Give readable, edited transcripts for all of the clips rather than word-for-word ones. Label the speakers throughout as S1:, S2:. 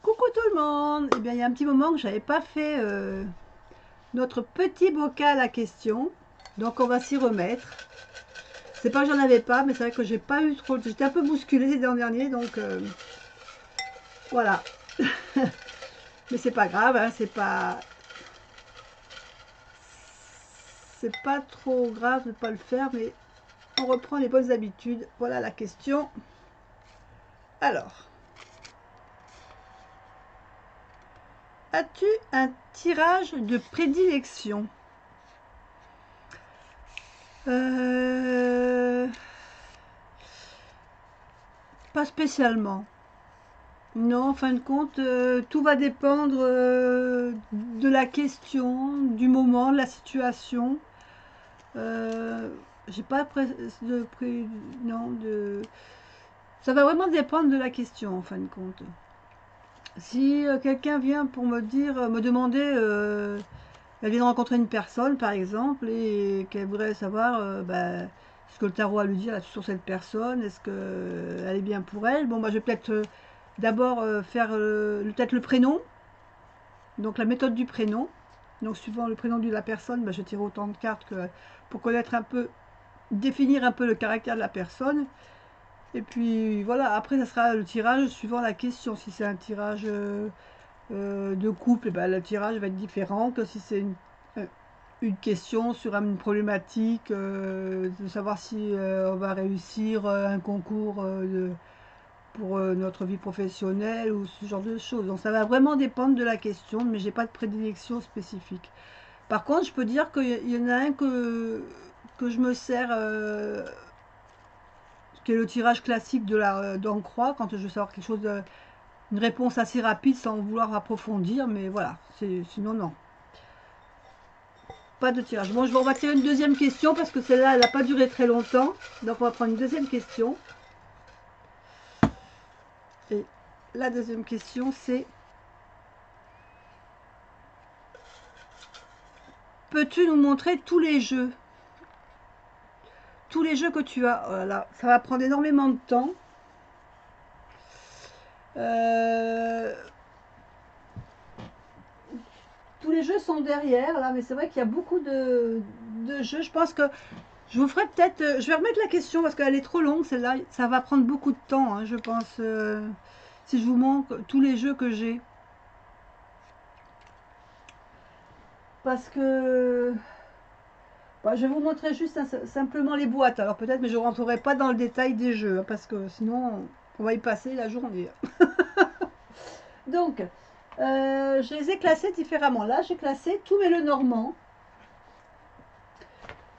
S1: Coucou tout le monde. Eh bien, il y a un petit moment que j'avais pas fait notre petit bocal à questions. Donc, on va s'y remettre. C'est pas que j'en avais pas, mais c'est vrai que j'ai pas eu trop... J'étais un peu bousculée ces derniers, donc voilà. Mais c'est pas grave, hein, c'est pas... C'est pas trop grave de pas le faire, mais on reprend les bonnes habitudes. Voilà la question. Alors, as-tu un tirage de prédilection? Pas spécialement. Non, en fin de compte, tout va dépendre de la question, du moment, de la situation. Euh, j'ai pas non, ça va vraiment dépendre de la question, en fin de compte. Si quelqu'un vient pour me dire, me demander, elle vient de rencontrer une personne, par exemple, et qu'elle voudrait savoir, ce que le tarot a à lui dire sur cette personne, est-ce qu'elle est bien pour elle. Bon, moi, je vais peut-être d'abord faire peut-être le prénom, donc la méthode du prénom. Donc, suivant le prénom de la personne, je tire autant de cartes que pour connaître un peu, définir un peu le caractère de la personne. Et puis voilà, après, ça sera le tirage suivant la question. Si c'est un tirage de couple, le tirage va être différent que si c'est une question sur une problématique, de savoir si on va réussir un concours pour notre vie professionnelle ou ce genre de choses. Donc ça va vraiment dépendre de la question, mais j'ai pas de prédilection spécifique. Par contre, je peux dire qu'il y en a un que je me sers, qui est le tirage classique de d'en-croix, quand je veux savoir quelque chose, une réponse assez rapide sans vouloir approfondir, mais voilà, sinon non. Pas de tirage. Bon, on va tirer une deuxième question parce que celle-là, elle n'a pas duré très longtemps. Donc on va prendre une deuxième question. Et la deuxième question, c'est: peux-tu nous montrer tous les jeux? Tous les jeux que tu as. Voilà, ça va prendre énormément de temps. Euh, tous les jeux sont derrière, là, mais c'est vrai qu'il y a beaucoup de jeux. Je pense que je vous ferai peut-être... je vais remettre la question parce qu'elle est trop longue, celle-là. Ça va prendre beaucoup de temps, hein, je pense, si je vous montre tous les jeux que j'ai. Parce que... je vais vous montrer juste simplement les boîtes. Alors peut-être, mais je ne rentrerai pas dans le détail des jeux, hein, parce que sinon, on va y passer la journée. Donc, je les ai classés différemment. Là, j'ai classé tous mes Lenormand.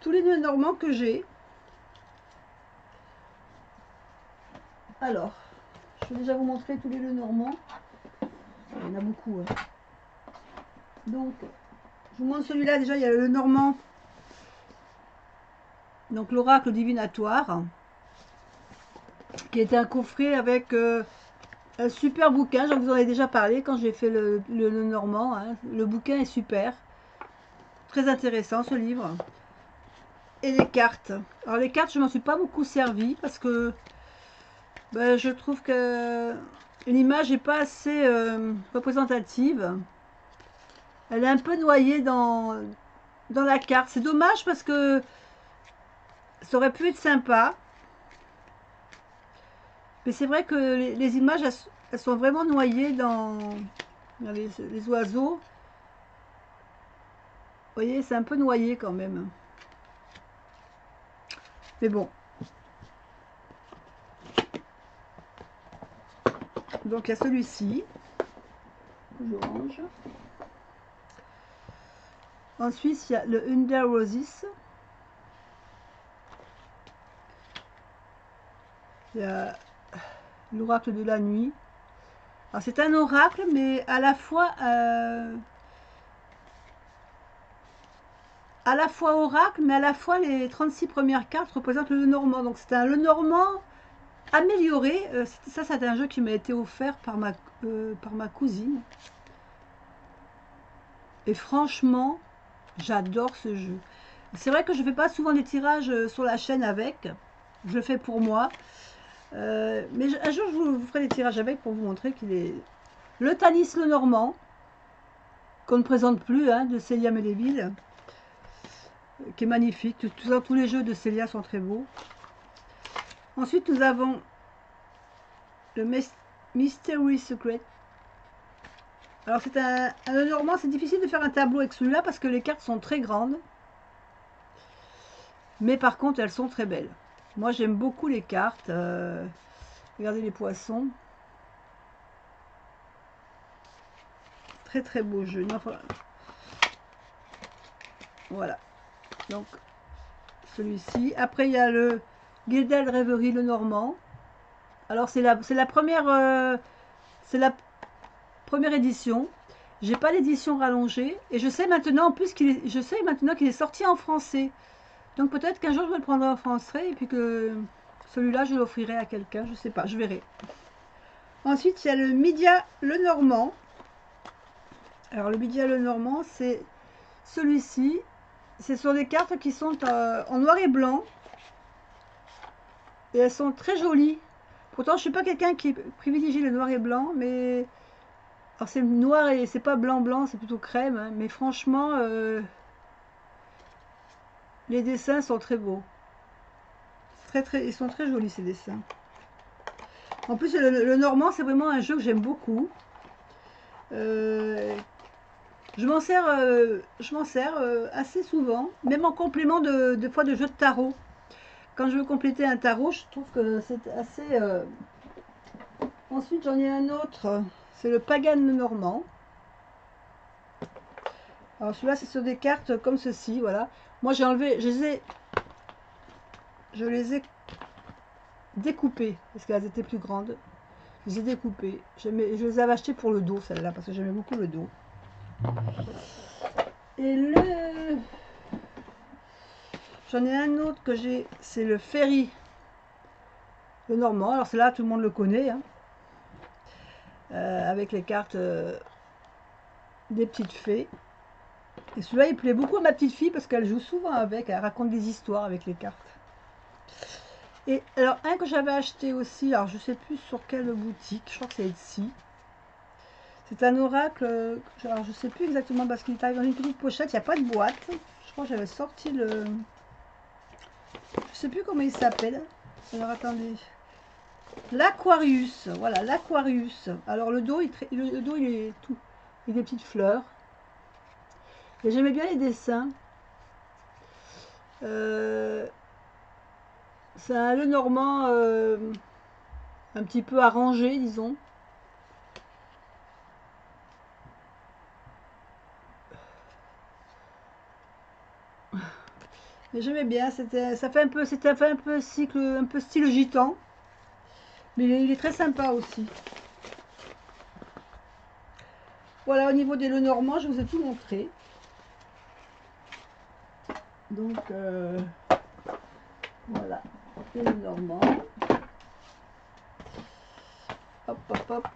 S1: Tous les Lenormand que j'ai. Alors, je vais déjà vous montrer tous les Lenormand. Il y en a beaucoup. Hein. Donc, je vous montre celui-là. Déjà, il y a le Lenormand. Donc, l'oracle divinatoire. Qui est un coffret avec un super bouquin. Je vous en ai déjà parlé quand j'ai fait le Lenormand. Hein. Le bouquin est super. Très intéressant ce livre. Et les cartes. Alors, les cartes, je m'en suis pas beaucoup servi parce que je trouve que l'image n'est pas assez représentative. Elle est un peu noyée dans la carte. C'est dommage parce que ça aurait pu être sympa. Mais c'est vrai que les images, elles sont vraiment noyées dans les oiseaux. Vous voyez, c'est un peu noyé quand même. Mais bon. Donc il y a celui-ci. Je range. Ensuite, il y a le Under Roses. Il y a l'oracle de la nuit. Alors c'est un oracle, mais à la fois oracle, mais à la fois les 36 premières cartes représentent le Lenormand. Donc c'est un Lenormand amélioré. Ça, c'est un jeu qui m'a été offert par ma cousine. Et franchement, j'adore ce jeu. C'est vrai que je ne fais pas souvent des tirages sur la chaîne avec. Je le fais pour moi. Mais un jour, je vous ferai des tirages avec pour vous montrer qu'il est Le Tanis le Normand, qu'on ne présente plus, hein, de Célia Méléville, qui est magnifique. Tous les jeux de Célia sont très beaux. Ensuite, nous avons le Mystery Secret. Alors, c'est un Normand, c'est difficile de faire un tableau avec celui-là parce que les cartes sont très grandes. Mais par contre, elles sont très belles. Moi, j'aime beaucoup les cartes. Regardez les poissons. Très très beau jeu. Voilà. Donc, celui-ci. Après, il y a le Guédel Rêverie le Normand. Alors, c'est la première édition. J'ai pas l'édition rallongée. Et je sais maintenant, en plus, qu'il est sorti en français. Donc, peut-être qu'un jour, je vais le prendre en français. Et puis que celui-là, je l'offrirai à quelqu'un. Je sais pas, je verrai. Ensuite, il y a le Midia le Normand. Alors, le Midia le Normand, c'est celui-ci. Ce sont des cartes qui sont en noir et blanc. Et elles sont très jolies. Pourtant, je ne suis pas quelqu'un qui privilégie le noir et blanc, mais... Alors, c'est noir et c'est pas blanc-blanc, c'est plutôt crème. Hein. Mais franchement, les dessins sont très beaux. Ils sont très jolis, ces dessins. En plus, le Normand, c'est vraiment un jeu que j'aime beaucoup. Je m'en sers assez souvent, même en complément de fois de jeux de tarot. Quand je veux compléter un tarot, je trouve que c'est assez... Ensuite, j'en ai un autre, c'est le Pagan le Normand. Alors celui-là, c'est sur des cartes comme ceci, voilà. Moi, j'ai enlevé, je les ai découpées, parce qu'elles étaient plus grandes. Je les ai découpées. Je les avais achetées pour le dos, celle-là, parce que j'aimais beaucoup le dos. Et j'en ai un autre que j'ai, c'est le Ferry le Normand. Alors c'est là, tout le monde le connaît, hein. Avec les cartes des petites fées. Et celui-là, il plaît beaucoup à ma petite fille parce qu'elle joue souvent avec, elle raconte des histoires avec les cartes. Et alors, un que j'avais acheté aussi, alors je sais plus sur quelle boutique, je crois que c'est Etsy. C'est un oracle, alors je sais plus exactement parce qu'il est arrivé dans une petite pochette, il n'y a pas de boîte. Je crois que j'avais sorti le... Je sais plus comment il s'appelle. Alors attendez. L'Aquarius, voilà, l'Aquarius. Alors le dos, le dos, il est tout. Il y a des petites fleurs. Et j'aimais bien les dessins. C'est un Lenormand un petit peu arrangé, disons. Mais j'aimais bien, c'était un peu cycle, un peu style gitan. Mais il est très sympa aussi. Voilà, au niveau des Lenormand, je vous ai tout montré. Donc, voilà, les Lenormand. Hop, hop, hop.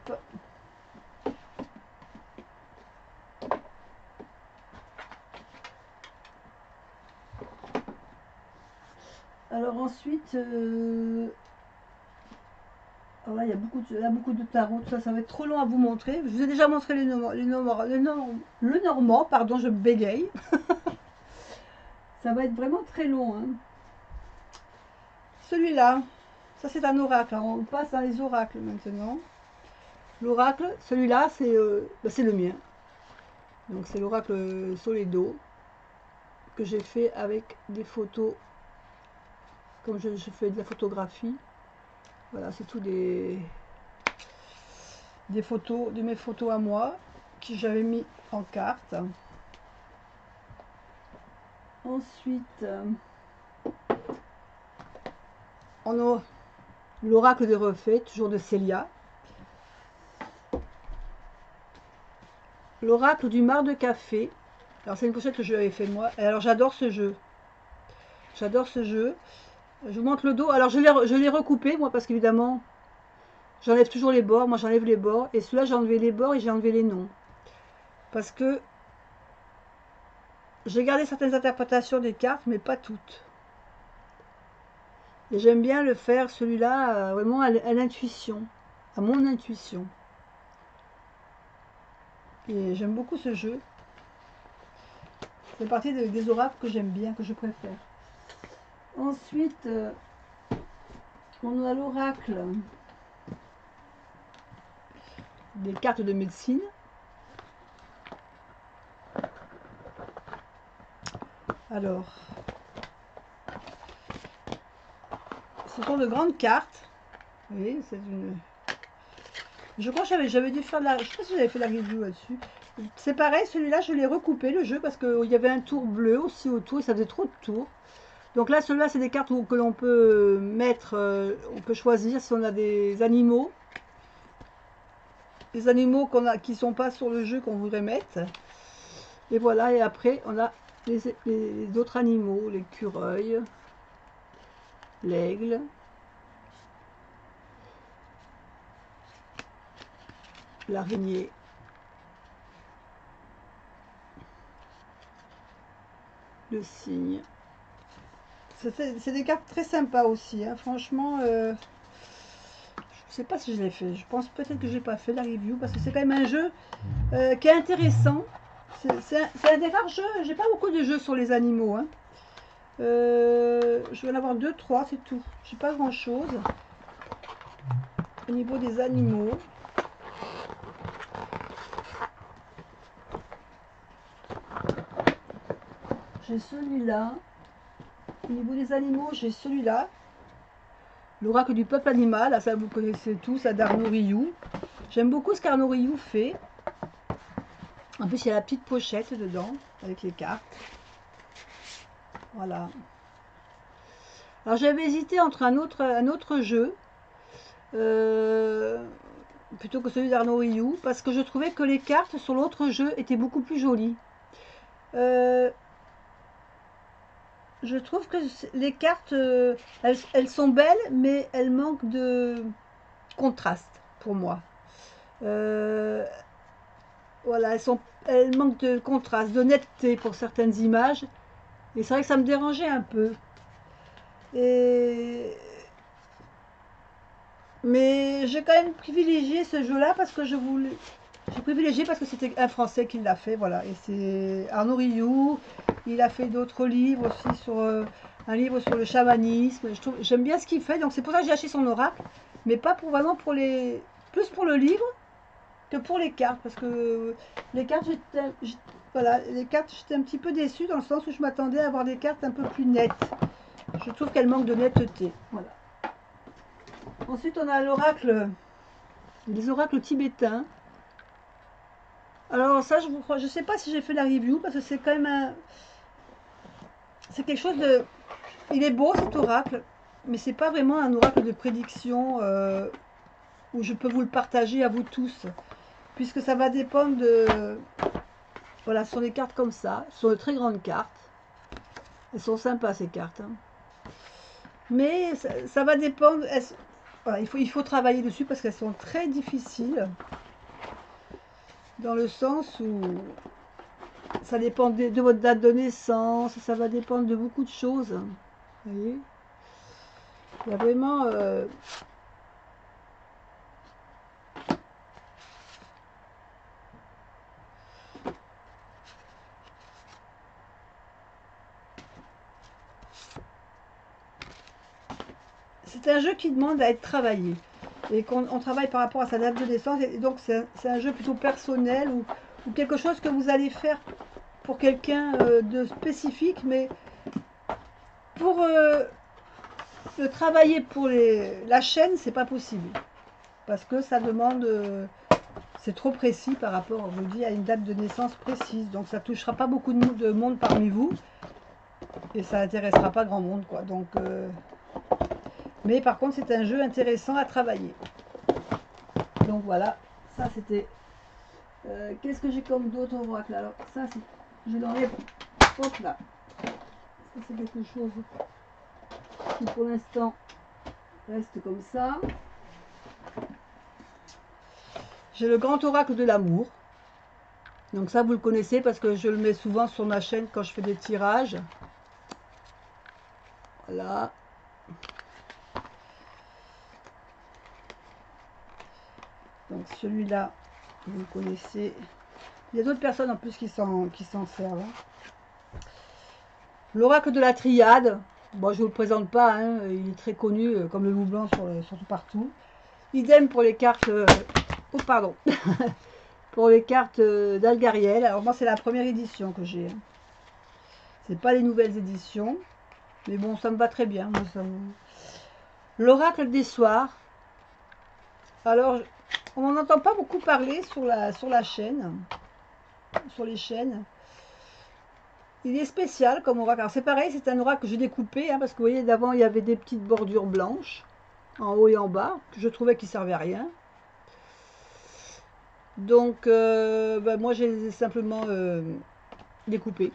S1: Alors ensuite, alors là, il y a beaucoup de tarot, tout ça, ça va être trop long à vous montrer. Je vous ai déjà montré le Normand, pardon, je bégaye. Ça va être vraiment très long. Hein. Celui-là, ça c'est un oracle. Alors, on passe dans les oracles maintenant. L'oracle, celui-là, c'est le mien. Donc c'est l'oracle Soledo que j'ai fait avec des photos, comme je fais de la photographie. Voilà, c'est tout des photos, de mes photos à moi, que j'avais mis en carte. Ensuite, on a l'oracle des refaits, toujours de Célia. L'oracle du mar de café. Alors c'est une pochette que je lui avais fait moi. Et alors j'adore ce jeu. J'adore ce jeu. Je vous montre le dos. Alors je l'ai recoupé moi parce qu'évidemment j'enlève toujours les bords. Moi j'enlève les bords. Et celui-là j'ai enlevé les bords et j'ai enlevé les noms. Parce que j'ai gardé certaines interprétations des cartes mais pas toutes. Et j'aime bien le faire celui-là vraiment à l'intuition. À mon intuition. Et j'aime beaucoup ce jeu. C'est partie des oracles que j'aime bien, que je préfère. Ensuite, on a l'oracle des cartes de médecine. Alors, ce sont de grandes cartes. Oui, c'est une... Je crois que j'avais dû faire la... Je sais pas si j'avais fait la review là-dessus. C'est pareil, celui-là, je l'ai recoupé, le jeu, parce qu'il y avait un tour bleu aussi autour, et ça faisait trop de tours. Donc là, celui-là, c'est des cartes que l'on peut mettre, on peut choisir si on a des animaux. Des animaux qui ne sont pas sur le jeu qu'on voudrait mettre. Et voilà, et après, on a les autres animaux, l'écureuil, l'aigle, l'araignée, le cygne. C'est des cartes très sympas aussi, hein. Franchement, je sais pas si je l'ai fait. Je pense peut-être que je n'ai pas fait la review parce que c'est quand même un jeu qui est intéressant. C'est un des rares jeux. J'ai pas beaucoup de jeux sur les animaux, hein. Je vais en avoir 2, 3, c'est tout. J'ai pas grand chose au niveau des animaux. J'ai celui-là. Au niveau des animaux, j'ai celui-là. L'oracle du peuple animal. Ah, ça, vous connaissez tous, à d'Arnaud Rioux. J'aime beaucoup ce qu'Arnaud Rioux fait. En plus, il y a la petite pochette dedans, avec les cartes. Voilà. Alors, j'avais hésité entre un autre jeu, plutôt que celui d'Arnaud Rioux, parce que je trouvais que les cartes sur l'autre jeu étaient beaucoup plus jolies. Je trouve que les cartes, elles sont belles, mais elles manquent de contraste pour moi. Voilà, elles manquent de contraste, de netteté pour certaines images. Et c'est vrai que ça me dérangeait un peu. Mais j'ai quand même privilégié ce jeu-là parce que j'ai privilégié parce que c'était un Français qui l'a fait, voilà. Et c'est Arnaud Rioux. Il a fait d'autres livres aussi sur un livre sur le chamanisme. J'aime bien ce qu'il fait, donc c'est pour ça que j'ai acheté son oracle, mais pas pour vraiment plus pour le livre que pour les cartes, parce que les cartes, voilà, les cartes, j'étais un petit peu déçue dans le sens où je m'attendais à avoir des cartes un peu plus nettes. Je trouve qu'elles manquent de netteté. Voilà. Ensuite, on a l'oracle, les oracles tibétains. Alors ça, je sais pas si j'ai fait la review parce que c'est quand même c'est quelque chose de, il est beau cet oracle, mais c'est pas vraiment un oracle de prédiction où je peux vous le partager à vous tous, puisque ça va dépendre de, voilà, ce sont des cartes comme ça, ce sont de très grandes cartes. Elles sont sympas ces cartes, hein. Mais ça va dépendre. Voilà, il faut travailler dessus parce qu'elles sont très difficiles. Dans le sens où ça dépend de votre date de naissance, ça va dépendre de beaucoup de choses. Vous voyez, il y a vraiment... c'est un jeu qui demande à être travaillé. Et qu'on travaille par rapport à sa date de naissance. Et donc c'est un jeu plutôt personnel ou quelque chose que vous allez faire pour quelqu'un de spécifique. Mais pour le travailler pour la chaîne, c'est pas possible. Parce que ça demande... c'est trop précis par rapport, on vous dit, à une date de naissance précise. Donc ça touchera pas beaucoup de monde parmi vous. Et ça intéressera pas grand monde, quoi. Donc... mais par contre, c'est un jeu intéressant à travailler. Donc voilà, ça c'était... qu'est-ce que j'ai comme d'autres oracles? Alors ça, je l'enlève, hop là. Ça c'est quelque chose qui pour l'instant reste comme ça. J'ai le grand oracle de l'amour. Donc ça, vous le connaissez parce que je le mets souvent sur ma chaîne quand je fais des tirages. Voilà. Donc celui-là, vous le connaissez. Il y a d'autres personnes en plus qui s'en servent. L'oracle de la triade. Bon, je ne vous le présente pas, hein, il est très connu comme le loup blanc surtout partout. Idem pour les cartes... oh, pardon. Pour les cartes d'Algariel. Alors moi, c'est la première édition que j'ai. C'est pas les nouvelles éditions. Mais bon, ça me va très bien. L'oracle des soirs. Alors, on n'en entend pas beaucoup parler sur la chaîne. Sur les chaînes. Il est spécial comme oracle. Alors c'est pareil, c'est un oracle que j'ai découpé, hein, parce que vous voyez, d'avant il y avait des petites bordures blanches, en haut et en bas, que je trouvais qui ne servaient à rien. Donc moi je les ai simplement découpés.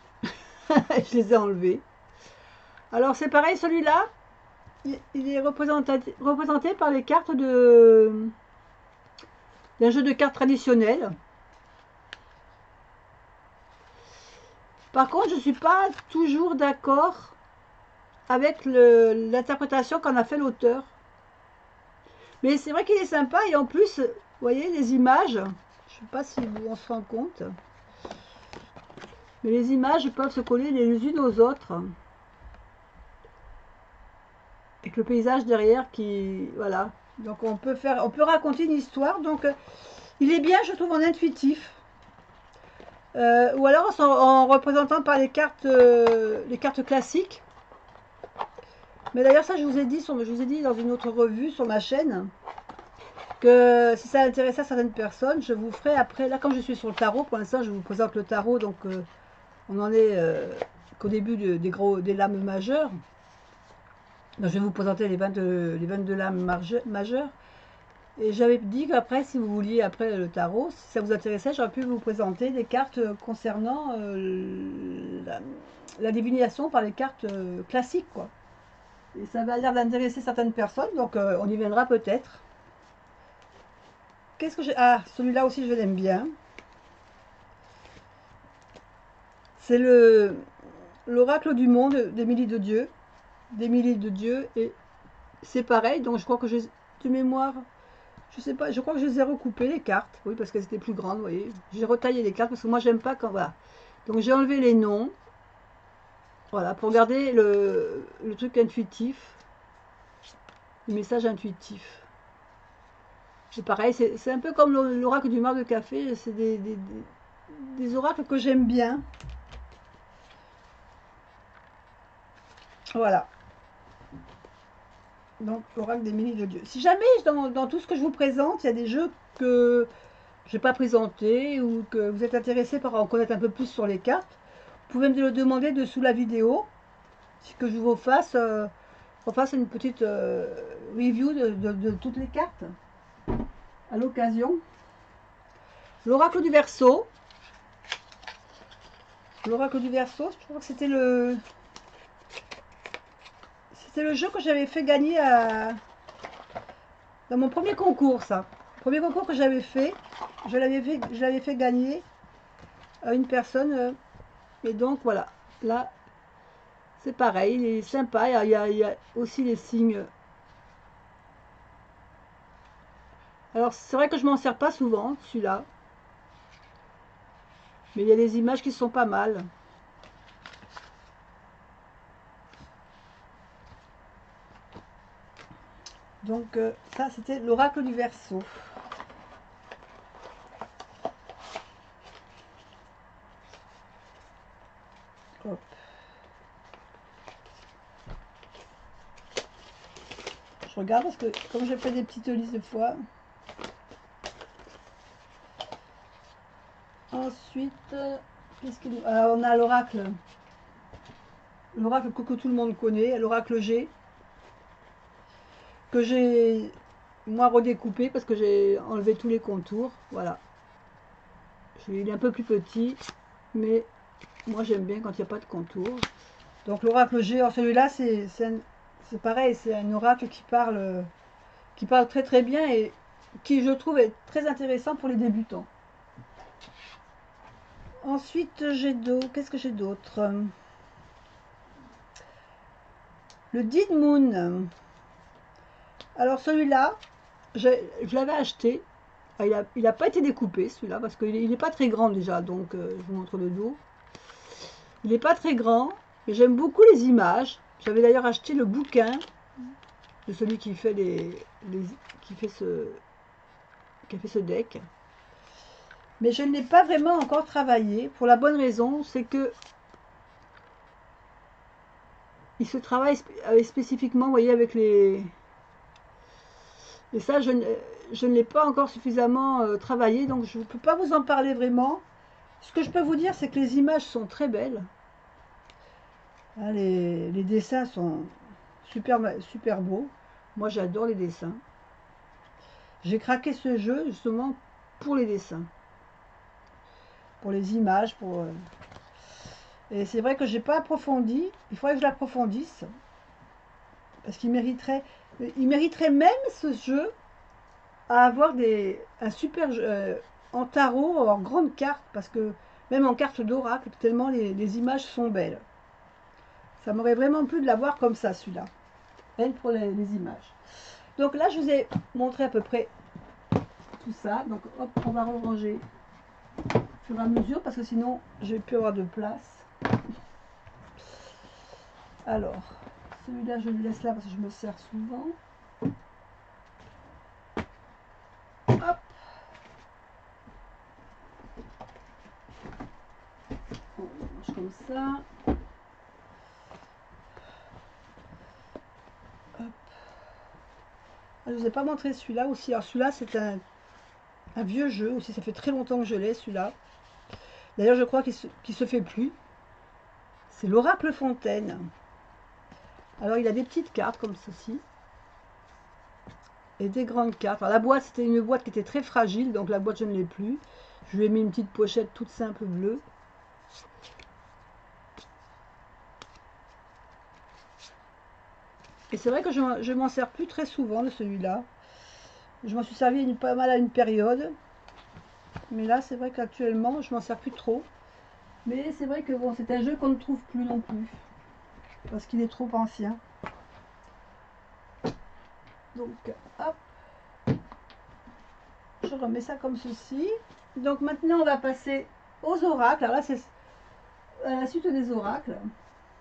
S1: Je les ai enlevés. Alors c'est pareil, celui-là, il est représenté par les cartes d'un jeu de cartes traditionnel. Par contre, je ne suis pas toujours d'accord avec l'interprétation qu'en a fait l'auteur. Mais c'est vrai qu'il est sympa et en plus, vous voyez les images, je ne sais pas si on se rend compte, mais les images peuvent se coller les unes aux autres. Avec le paysage derrière qui... Voilà. Donc on peut raconter une histoire. Donc il est bien, je trouve, en intuitif. Ou alors en représentant par les cartes classiques. Mais d'ailleurs ça je vous ai dit dans une autre revue sur ma chaîne que si ça intéressait certaines personnes, je vous ferai après. Là comme je suis sur le tarot, pour l'instant je vous présente le tarot, donc on en est qu'au début des lames majeures. Donc, je vais vous présenter les 22 lames majeures. Et j'avais dit qu'après, si vous vouliez, après le tarot, si ça vous intéressait, j'aurais pu vous présenter des cartes concernant la divination par les cartes classiques, quoi. Et ça va l'air d'intéresser certaines personnes, donc on y viendra peut-être. Qu'est-ce que j'ai... Ah, celui-là aussi, je l'aime bien. C'est l'oracle du monde d'Émilie de Dieu. D'Émilie de Dieu. Et c'est pareil, donc je crois que j'ai de mémoire... Je sais pas, je crois que je les ai recoupées les cartes, oui, parce qu'elles étaient plus grandes, vous voyez. J'ai retaillé les cartes parce que moi j'aime pas quand, voilà. Donc j'ai enlevé les noms, voilà, pour garder le truc intuitif, le message intuitif. C'est pareil, c'est un peu comme l'oracle du mar de café, c'est des oracles que j'aime bien. Voilà. Donc l'oracle d'Émilie de Dieu. Si jamais dans tout ce que je vous présente, il y a des jeux que je n'ai pas présenté ou que vous êtes intéressé par en connaître un peu plus sur les cartes, vous pouvez me le demander dessous la vidéo, si que je vous fasse, une petite review de toutes les cartes à l'occasion. L'oracle du Verseau. L'oracle du Verseau, je crois que c'était le jeu que j'avais fait gagner dans mon premier concours, ça. Le premier concours que j'avais fait, je l'avais fait gagner à une personne. Et donc voilà, là, c'est pareil, il est sympa. Il y a aussi les signes. Alors c'est vrai que je m'en sers pas souvent, celui-là. Mais il y a des images qui sont pas mal. Donc ça, c'était l'oracle du Verseau. Hop. Je regarde parce que comme j'ai fait des petites listes de fois. Ensuite, qu'est-ce qu'il nous... Alors, on a l'oracle. L'oracle que tout le monde connaît, l'oracle G. Que j'ai, moi, redécoupé parce que j'ai enlevé tous les contours. Voilà. Il est un peu plus petit, mais moi j'aime bien quand il n'y a pas de contour. Donc l'oracle G, alors celui-là, c'est pareil, c'est un oracle qui parle très très bien et qui, je trouve, est très intéressant pour les débutants. Ensuite, qu'est-ce que j'ai d'autre? Le Dead Moon. Alors celui-là, je l'avais acheté Ah, il a pas été découpé celui-là parce qu'il n'est pas très grand déjà, donc je vous montre le dos. Il n'est pas très grand, mais j'aime beaucoup les images. J'avais d'ailleurs acheté le bouquin de celui qui fait qui a fait ce deck. Mais je ne l'ai pas vraiment encore travaillé pour la bonne raison, c'est que il se travaille spécifiquement, vous voyez, avec les... Et ça, je ne l'ai pas encore suffisamment travaillé, donc je ne peux pas vous en parler vraiment. Ce que je peux vous dire, c'est que les images sont très belles. Hein, les dessins sont super, super beaux. Moi, j'adore les dessins. J'ai craqué ce jeu justement pour les dessins, pour les images, et c'est vrai que j'ai pas approfondi. Il faudrait que je l'approfondisse parce il mériterait même ce jeu à avoir un super jeu, en tarot, en grande carte, parce que même en carte d'oracle, tellement les images sont belles. Ça m'aurait vraiment plu de l'avoir comme ça, celui-là. Belle pour les images. Donc là, je vous ai montré à peu près tout ça. Donc hop, on va ranger au fur et à mesure, parce que sinon, je vais plus avoir de place. Alors, celui-là, je le laisse là parce que je me sers souvent. Hop. On range comme ça. Hop. Je ne vous ai pas montré celui-là aussi. Alors celui-là, c'est un vieux jeu aussi. Ça fait très longtemps que je l'ai, celui-là. D'ailleurs, je crois qu'il se fait plus. C'est l'Oracle Fontaine. Alors, il a des petites cartes comme ceci. Et des grandes cartes. Alors, la boîte, c'était une boîte qui était très fragile. Donc, la boîte, je ne l'ai plus. Je lui ai mis une petite pochette toute simple bleue. Et c'est vrai que je m'en sers plus très souvent de celui-là. Je m'en suis servi pas mal à une période. Mais là, c'est vrai qu'actuellement, je m'en sers plus trop. Mais c'est vrai que bon, c'est un jeu qu'on ne trouve plus non plus. Parce qu'il est trop ancien. Donc, hop. Je remets ça comme ceci. Donc maintenant, on va passer aux oracles. Alors là, c'est la suite des oracles.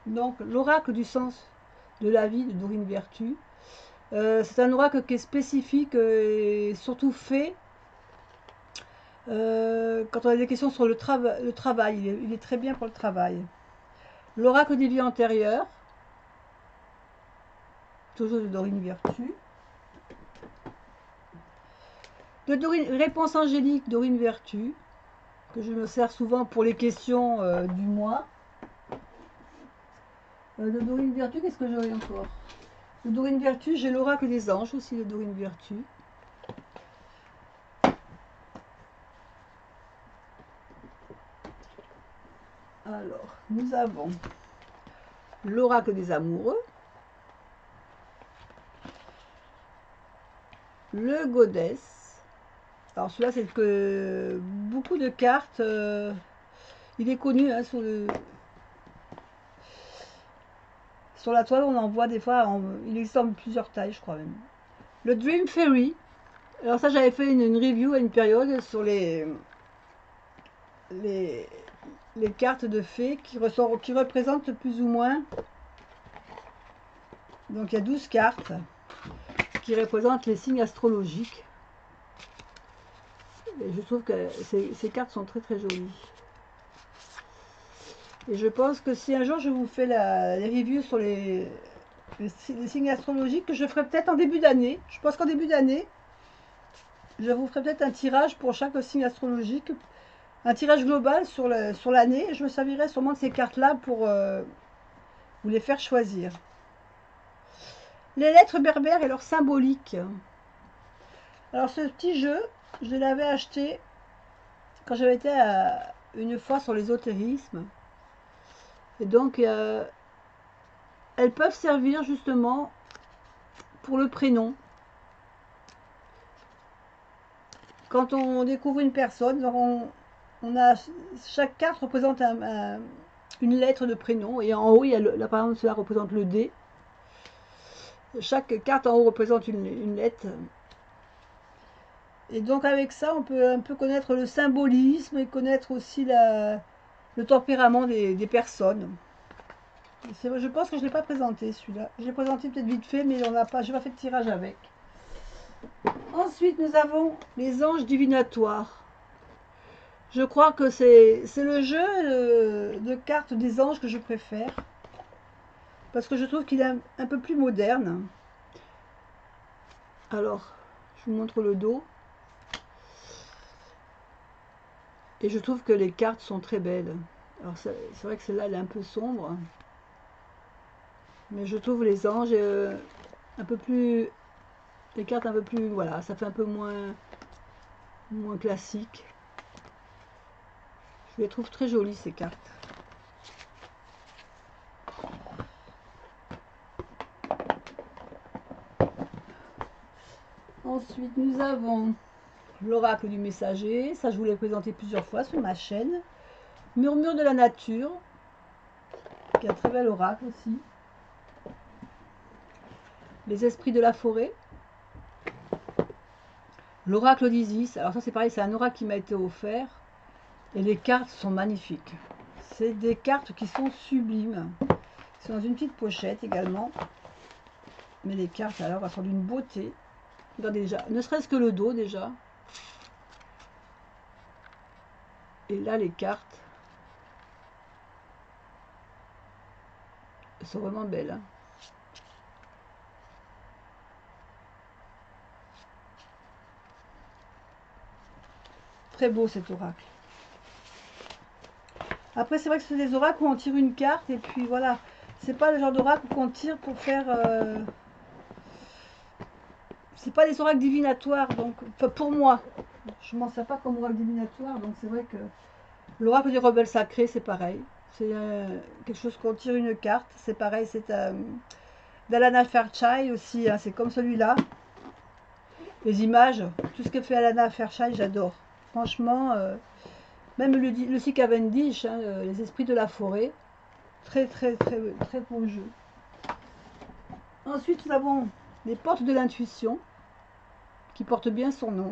S1: Donc, l'oracle du sens de la vie de Dorine Vertu. C'est un oracle qui est spécifique et surtout fait quand on a des questions sur le travail. Il est très bien pour le travail. L'oracle des vies antérieures. Toujours de Dorine Vertu. Réponse angélique Dorine Vertu, que je me sers souvent pour les questions du mois. De Dorine Vertu, qu'est-ce que j'aurais encore? De Dorine Vertu, j'ai l'oracle des anges aussi de Dorine Vertu. Alors, nous avons l'oracle des amoureux, le Goddess. Alors celui-là, c'est que beaucoup de cartes. Il est connu hein, sur la toile, on en voit des fois. Il existe en plusieurs tailles, je crois même. Le Dream Fairy. Alors ça, j'avais fait une review à une période sur les cartes de fées qui représentent plus ou moins. Donc il y a 12 cartes qui représentent les signes astrologiques. Et je trouve que ces cartes sont très très jolies. Et je pense que si un jour je vous fais les reviews sur les signes astrologiques, que je ferai peut-être en début d'année. Je pense qu'en début d'année, je vous ferai peut-être un tirage pour chaque signe astrologique. Un tirage global sur l'année. Je me servirai sûrement de ces cartes-là pour vous les faire choisir. Les lettres berbères et leur symbolique. Alors ce petit jeu, je l'avais acheté quand j'avais été une fois sur l'ésotérisme. Et donc, elles peuvent servir justement pour le prénom. Quand on découvre une personne, chaque carte représente une lettre de prénom. Et en haut, là par exemple, cela représente le D. Chaque carte en haut représente une lettre. Et donc avec ça, on peut un peu connaître le symbolisme et connaître aussi le tempérament des personnes. Je pense que je ne l'ai pas présenté celui-là. Je l'ai présenté peut-être vite fait, mais on n'a pas, je n'ai pas fait de tirage avec. Ensuite, nous avons les anges divinatoires. Je crois que c'est le jeu de cartes des anges que je préfère. Parce que je trouve qu'il est un peu plus moderne. Alors, je vous montre le dos. Et je trouve que les cartes sont très belles. Alors c'est vrai que celle-là, elle est un peu sombre. Mais je trouve les anges un peu plus... Les cartes un peu plus... Voilà, ça fait un peu moins classique. Je les trouve très jolies, ces cartes. Ensuite, nous avons l'oracle du messager. Ça, je vous l'ai présenté plusieurs fois sur ma chaîne. Murmure de la nature, qui est un très bel oracle aussi. Les esprits de la forêt. L'oracle d'Isis. Alors ça, c'est pareil, c'est un oracle qui m'a été offert. Et les cartes sont magnifiques. C'est des cartes qui sont sublimes. Ils sont dans une petite pochette également. Mais les cartes, alors, elles sont d'une beauté. Regardez déjà, ne serait-ce que le dos déjà. Et là, les cartes, elles sont vraiment belles. Hein. Très beau cet oracle. Après, c'est vrai que c'est des oracles où on tire une carte et puis voilà. C'est pas le genre d'oracle qu'on tire pour faire... C'est pas des oracles divinatoires, donc... Enfin, pour moi, je m'en sers pas comme oracle divinatoire, donc c'est vrai que... L'oracle du rebelle sacré, c'est pareil. C'est quelque chose qu'on tire une carte, c'est pareil, c'est d'Alana Fairchild aussi, hein, c'est comme celui-là. Les images, tout ce que fait Alana Fairchild, j'adore. Franchement, même Lucy Cavendish, hein, les esprits de la forêt, très très très très beau jeu. Ensuite, nous avons les portes de l'intuition, qui portent bien son nom.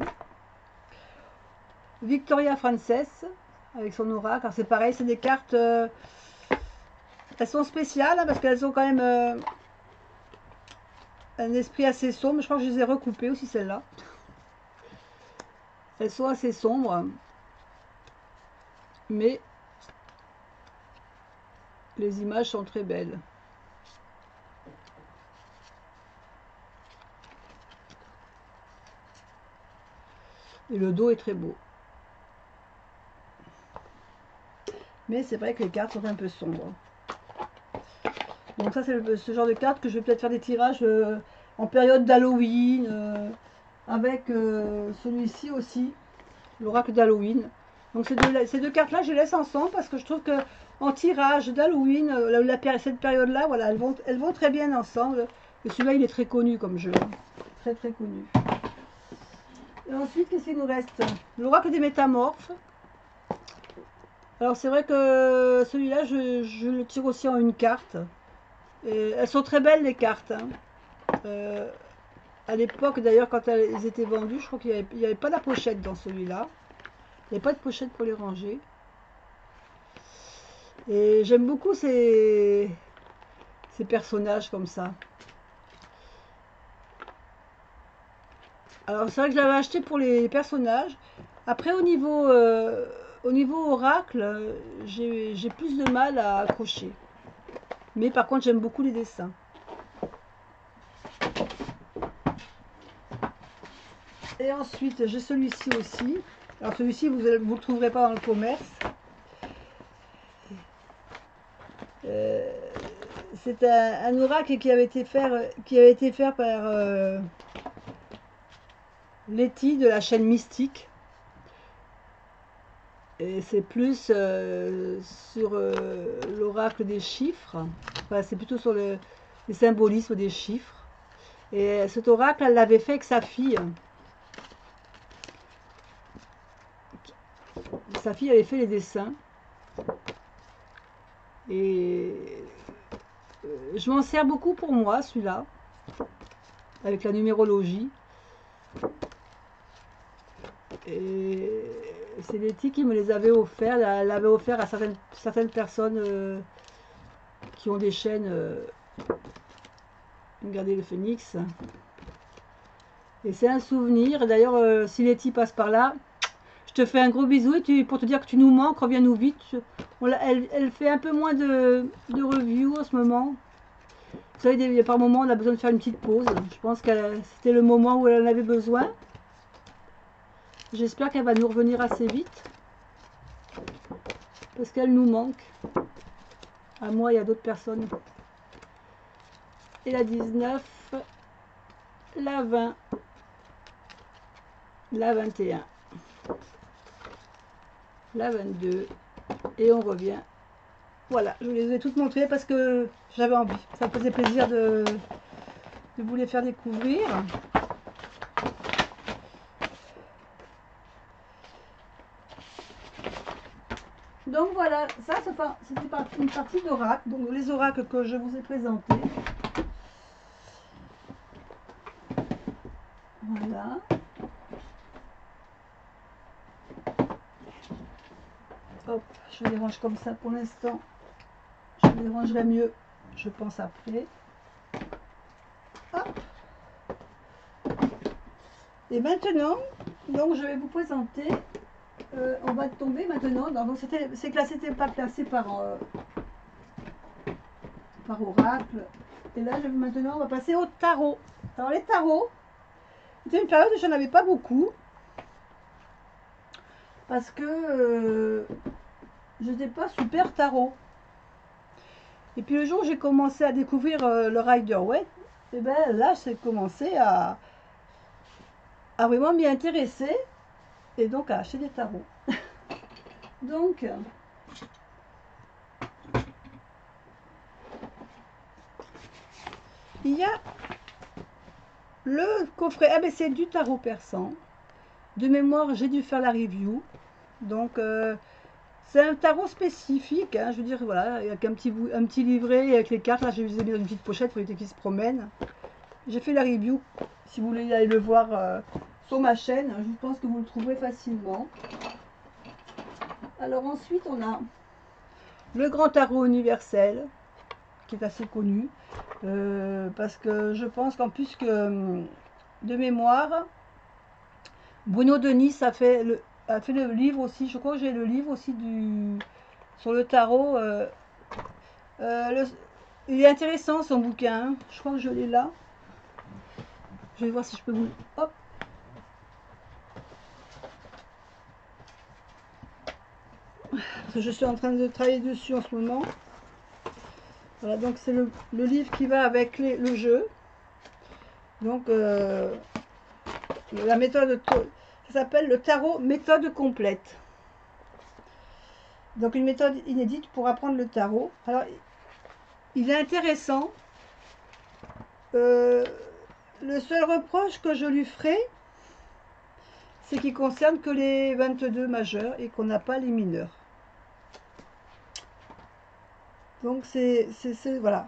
S1: Victoria Frances, avec son oracle. Alors c'est pareil, c'est des cartes... elles sont spéciales, hein, parce qu'elles ont quand même un esprit assez sombre. Je crois que je les ai recoupées aussi, celles-là. Elles sont assez sombres. Mais les images sont très belles. Et le dos est très beau. Mais c'est vrai que les cartes sont un peu sombres. Donc ça, c'est ce genre de cartes que je vais peut-être faire des tirages en période d'Halloween. Avec celui-ci aussi, l'oracle d'Halloween. Donc ces deux cartes-là, je les laisse ensemble parce que je trouve que en tirage d'Halloween, cette période-là, voilà, elles vont très bien ensemble. Et celui-là, il est très connu comme jeu. Très très connu. Et ensuite, qu'est-ce qu'il nous reste? L'oracle des métamorphes. Alors c'est vrai que celui-là, je le tire aussi en une carte. Et elles sont très belles les cartes. Hein. À l'époque d'ailleurs, quand elles étaient vendues, je crois qu'il n'y avait pas la pochette dans celui-là. Il n'y avait pas de pochette pour les ranger. Et j'aime beaucoup ces personnages comme ça. Alors c'est vrai que je l'avais acheté pour les personnages. Après au niveau oracle, j'ai plus de mal à accrocher. Mais par contre j'aime beaucoup les dessins. Et ensuite j'ai celui-ci aussi. Alors celui-ci vous ne le trouverez pas dans le commerce. C'est un oracle qui avait été fait par Letty de la chaîne Mystique. Et c'est plus sur l'oracle des chiffres. Enfin, c'est plutôt sur les symbolismes des chiffres. Et cet oracle, elle l'avait fait avec sa fille. Sa fille avait fait les dessins. Et je m'en sers beaucoup pour moi, celui-là. Avec la numérologie. Et c'est Letty qui me les avait offerts. Elle l'avait offert à certaines personnes qui ont des chaînes. Regardez le phénix. Et c'est un souvenir. D'ailleurs, si Letty passe par là, je te fais un gros bisou et pour te dire que tu nous manques, reviens-nous vite. Elle fait un peu moins de review en ce moment. Vous savez, par moment, on a besoin de faire une petite pause. Je pense que c'était le moment où elle en avait besoin. J'espère qu'elle va nous revenir assez vite. Parce qu'elle nous manque. À moi et à d'autres personnes. Et la 19, la 20, la 21, la 22. Et on revient. Voilà, je vous les ai toutes montrées parce que j'avais envie. Ça me faisait plaisir de vous les faire découvrir. Donc voilà, ça c'était une partie d'oracle, donc les oracles que je vous ai présentés. Voilà. Hop, je les range comme ça pour l'instant. Je les rangerai mieux, je pense, après. Hop. Et maintenant, donc je vais vous présenter. On va tomber maintenant. Donc c'est classé, c'était pas classé par oracle. Et là, maintenant, on va passer au tarot. Alors les tarots, c'était une période où j'en avais pas beaucoup. Parce que je n'étais pas super tarot. Et puis le jour où j'ai commencé à découvrir le Rider-Waite, et ben là, j'ai commencé à vraiment m'y intéresser et donc à acheter des tarots. Donc, il y a le coffret ABC du tarot persan. De mémoire, j'ai dû faire la review. Donc, c'est un tarot spécifique. Hein, je veux dire, voilà, avec un petit livret avec les cartes. Là, je les ai mis dans une petite pochette pour éviter qu'ils se promènent. J'ai fait la review. Si vous voulez aller le voir sur ma chaîne, je pense que vous le trouverez facilement. Alors ensuite, on a le grand tarot universel, qui est assez connu. Parce que je pense qu'en plus que de mémoire, Bruno Denis a fait le livre aussi. Je crois que j'ai le livre aussi sur le tarot. Il est intéressant son bouquin. Hein. Je crois que je l'ai là. Je vais voir si je peux vous. Hop. Parce que je suis en train de travailler dessus en ce moment. Voilà, donc c'est le livre qui va avec le jeu. Donc la méthode, ça s'appelle le tarot méthode complète. Donc une méthode inédite pour apprendre le tarot. Alors il est intéressant. Le seul reproche que je lui ferai, c'est qu'il concerne que les 22 majeurs et qu'on n'a pas les mineurs. Donc c'est voilà.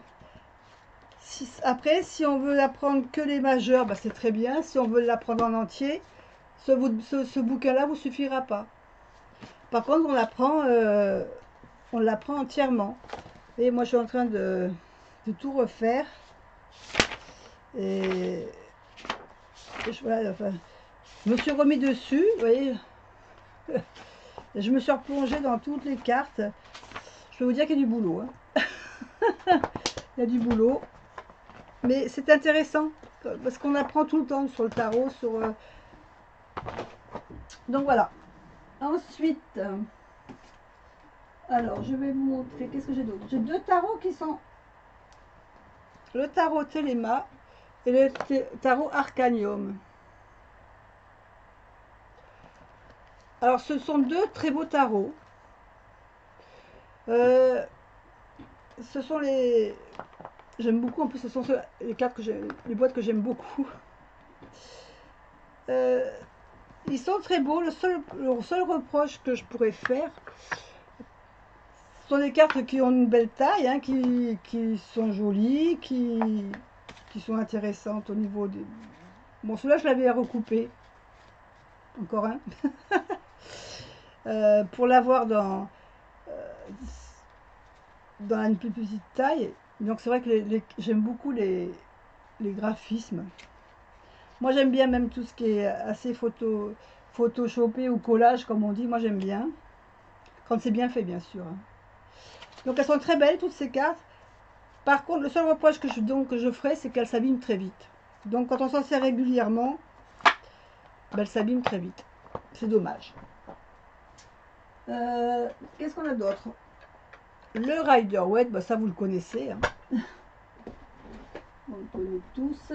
S1: Après, si on veut apprendre que les majeurs, bah, c'est très bien. Si on veut l'apprendre en entier, ce bouquin-là vous suffira pas. Par contre, on l'apprend entièrement. Et moi, je suis en train de tout refaire. Et voilà, enfin, je me suis remis dessus, vous voyez. Je me suis replongée dans toutes les cartes. Je peux vous dire qu'il y a du boulot. Hein. Il y a du boulot. Mais c'est intéressant. Parce qu'on apprend tout le temps sur le tarot. Donc voilà. Ensuite, alors je vais vous montrer. Qu'est-ce que j'ai d'autre? J'ai deux tarots qui sont le tarot Téléma et le tarot Arcanium. Alors ce sont deux très beaux tarots. Ce sont les... J'aime beaucoup, en plus ce sont les cartes les boîtes que j'aime beaucoup. Ils sont très beaux. Le seul reproche que je pourrais faire, ce sont des cartes qui ont une belle taille, hein, qui sont jolies, qui sont intéressantes au niveau des... Bon, celui-là, je l'avais recoupé. encore un, pour l'avoir dans une plus petite taille. Donc c'est vrai que j'aime beaucoup les graphismes. Moi j'aime bien même tout ce qui est assez photoshopé ou collage comme on dit, moi j'aime bien. Quand c'est bien fait bien sûr. Donc elles sont très belles toutes ces cartes. Par contre le seul reproche que je ferai c'est qu'elles s'abîment très vite. Donc quand on s'en sert régulièrement, ben, elles s'abîment très vite. C'est dommage. Qu'est-ce qu'on a d'autre? Le Rider-Waite, bah ça vous le connaissez. Hein. On le connaît tous.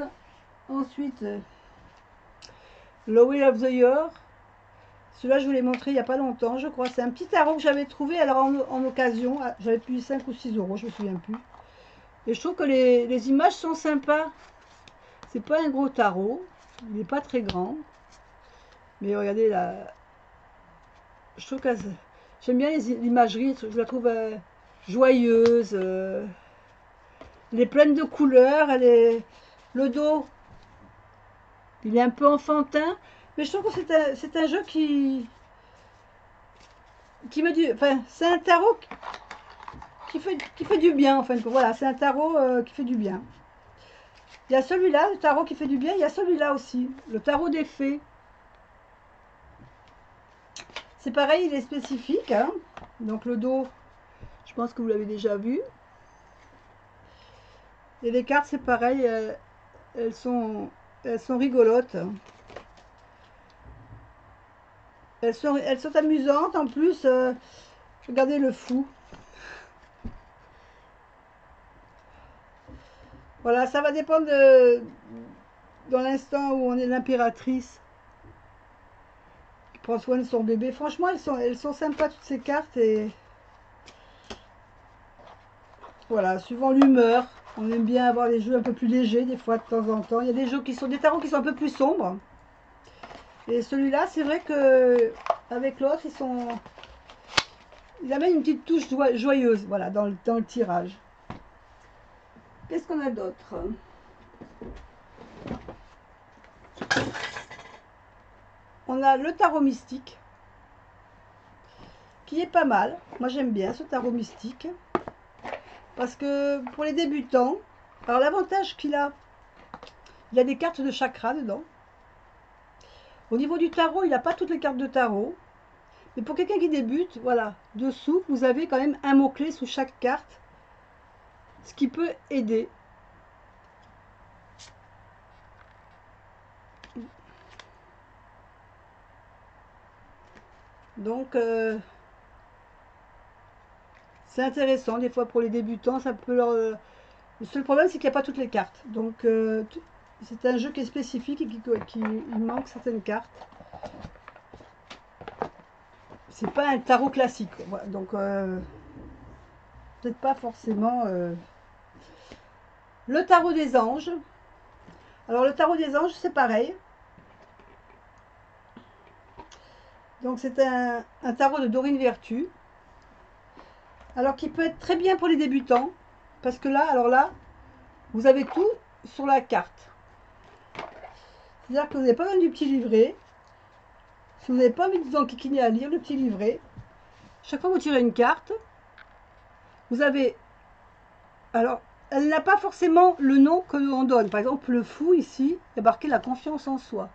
S1: Ensuite, le Wheel of the Year. Celui-là, je vous l'ai montré il n'y a pas longtemps, je crois. C'est un petit tarot que j'avais trouvé alors en occasion. J'avais payé 5 ou 6 euros, je me souviens plus. Et je trouve que les images sont sympas. C'est pas un gros tarot. Il n'est pas très grand. Mais regardez là. Je trouve que j'aime bien l'imagerie. Je la trouve joyeuse. Elle est pleine de couleurs. Le dos, il est un peu enfantin. Mais je trouve que c'est un jeu qui me dit. Enfin, c'est un tarot qui fait du bien. Enfin, voilà, c'est un tarot qui fait du bien. Il y a celui-là, le tarot qui fait du bien. Il y a celui-là aussi, le tarot des fées. C'est pareil, il est spécifique. Hein. Donc le dos, je pense que vous l'avez déjà vu. Et les cartes, c'est pareil, elles sont rigolotes. Elles sont amusantes. En plus, regardez le fou. Voilà, ça va dépendre dans l'instant où on est l'impératrice qui prend soin de son bébé. Franchement, elles sont sympas toutes ces cartes. Et voilà, suivant l'humeur. On aime bien avoir des jeux un peu plus légers des fois de temps en temps. Il y a des jeux des tarots qui sont un peu plus sombres. Et celui-là, c'est vrai que avec l'autre, il amène une petite touche joyeuse, voilà, dans le tirage. Qu'est-ce qu'on a d'autre? On a le tarot mystique, qui est pas mal. Moi, j'aime bien ce tarot mystique. Parce que pour les débutants, alors l'avantage qu'il a, il a des cartes de chakra dedans. Au niveau du tarot, il n'a pas toutes les cartes de tarot. Mais pour quelqu'un qui débute, voilà, dessous, vous avez quand même un mot-clé sous chaque carte. Ce qui peut aider. Donc, c'est intéressant. Des fois, pour les débutants, ça peut leur... Le seul problème, c'est qu'il n'y a pas toutes les cartes. Donc, c'est un jeu qui est spécifique et qui il manque certaines cartes. C'est pas un tarot classique. Voilà. Donc, peut-être pas forcément... Le tarot des anges. Alors, le tarot des anges, c'est pareil. Donc, c'est un tarot de Dorine Vertu. Alors, qui peut être très bien pour les débutants. Parce que là, alors là, vous avez tout sur la carte. C'est-à-dire que vous n'avez pas besoin du petit livret. Si vous n'avez pas envie de vous enquiquiner à lire le petit livret, chaque fois que vous tirez une carte, vous avez... Alors, elle n'a pas forcément le nom que l'on donne. Par exemple, le fou, ici, il y a marqué la confiance en soi.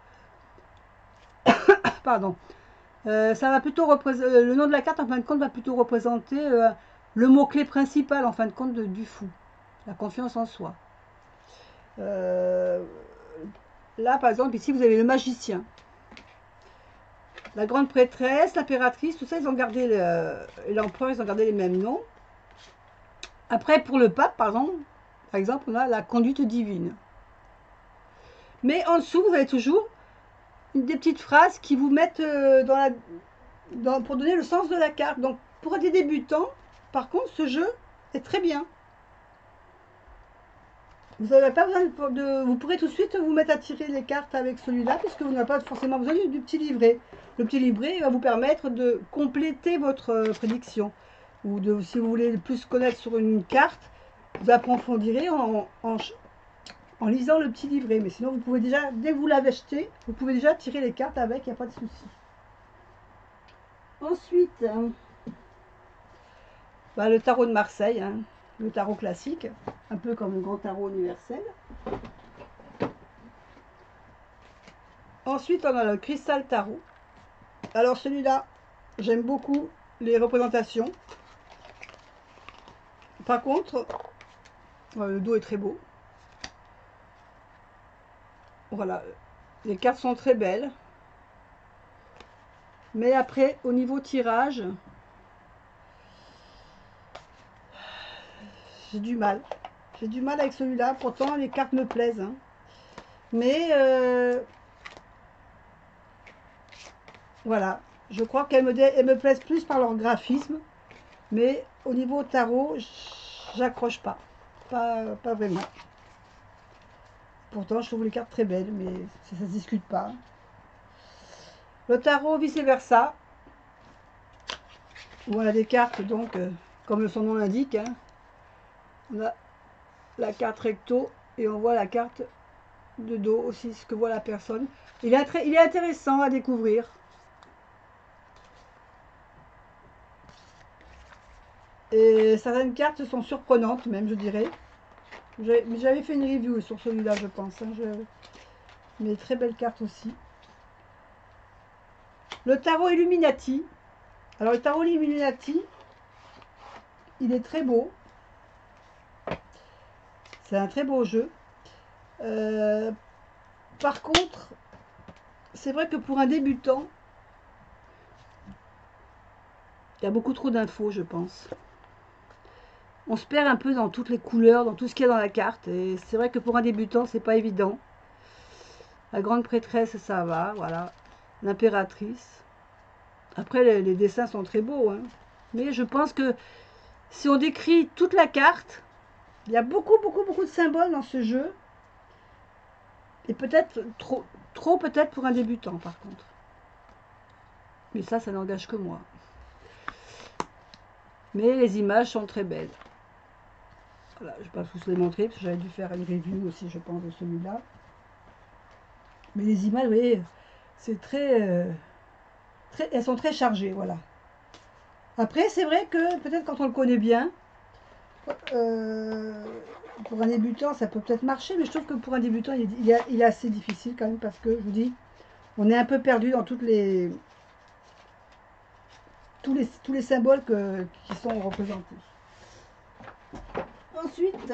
S1: Pardon. Ça va plutôt représenter... le nom de la carte, en fin de compte, va plutôt représenter le mot-clé principal, en fin de compte, du fou. La confiance en soi. Là, par exemple, ici, vous avez le magicien. La grande prêtresse, l'impératrice, tout ça, ils ont gardé l'empereur, ils ont gardé les mêmes noms. Après, pour le pape, par exemple, on a la conduite divine. Mais en dessous, vous avez toujours des petites phrases qui vous mettent pour donner le sens de la carte. Donc, pour des débutants, par contre, ce jeu est très bien. Vous n'avez pas besoin vous pourrez tout de suite vous mettre à tirer les cartes avec celui-là, puisque vous n'avez pas forcément besoin du petit livret. Le petit livret va vous permettre de compléter votre prédiction. Ou si vous voulez plus connaître sur une carte, vous approfondirez en lisant le petit livret. Mais sinon, vous pouvez déjà, dès que vous l'avez acheté, vous pouvez déjà tirer les cartes avec, il n'y a pas de souci. Ensuite, bah, le tarot de Marseille, hein, le tarot classique, un peu comme le grand tarot universel. Ensuite, on a le cristal tarot. Alors celui-là, j'aime beaucoup les représentations. Par contre, le dos est très beau. Voilà, les cartes sont très belles. Mais après, au niveau tirage, j'ai du mal. J'ai du mal avec celui-là. Pourtant, les cartes me plaisent. Hein. Mais voilà, je crois qu'elles me plaisent plus par leur graphisme. Mais au niveau tarot, j'accroche pas. Pas vraiment. Pourtant, je trouve les cartes très belles, mais ça ne se discute pas. Le tarot, vice-versa. Voilà des cartes, donc, comme son nom l'indique. Hein. On a la carte recto et on voit la carte de dos aussi, ce que voit la personne. Il est intéressant à découvrir. Et certaines cartes sont surprenantes même, je dirais. J'avais fait une review sur celui-là, je pense. Hein. Mais très belle carte aussi. Le tarot Illuminati. Alors le tarot Illuminati, il est très beau. C'est un très beau jeu. Par contre, c'est vrai que pour un débutant, il y a beaucoup trop d'infos, je pense. On se perd un peu dans toutes les couleurs, dans tout ce qu'il y a dans la carte. Et c'est vrai que pour un débutant, c'est pas évident. La grande prêtresse, ça va, voilà. L'impératrice. Après, les dessins sont très beaux. Hein. Mais je pense que si on décrit toute la carte, il y a beaucoup de symboles dans ce jeu. Et peut-être trop peut-être pour un débutant, par contre. Mais ça n'engage que moi. Mais les images sont très belles. Voilà, je ne vais pas tous les montrer, parce que j'avais dû faire une review aussi, je pense, de celui-là. Mais les images, vous voyez, c'est elles sont très chargées, voilà. Après, c'est vrai que peut-être quand on le connaît bien, pour un débutant, ça peut peut-être marcher, mais je trouve que pour un débutant, il est assez difficile quand même, parce que, je vous dis, on est un peu perdu dans tous les symboles qui sont représentés. Ensuite,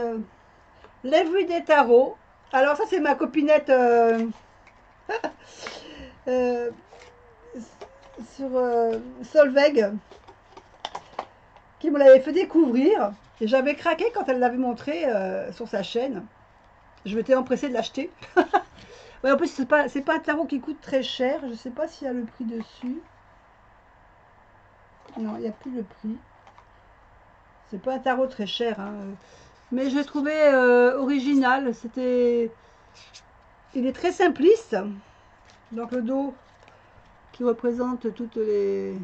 S1: l'Everyday Tarot. Alors ça, c'est ma copinette sur Solveig qui me l'avait fait découvrir. Et j'avais craqué quand elle l'avait montré sur sa chaîne. Je m'étais empressée de l'acheter. Ouais, en plus, c'est pas un tarot qui coûte très cher. Je ne sais pas s'il y a le prix dessus. Non, il n'y a plus le prix. C'est pas un tarot très cher. Hein. Mais je l'ai trouvé original. Il est très simpliste. Donc le dos qui représente toutes les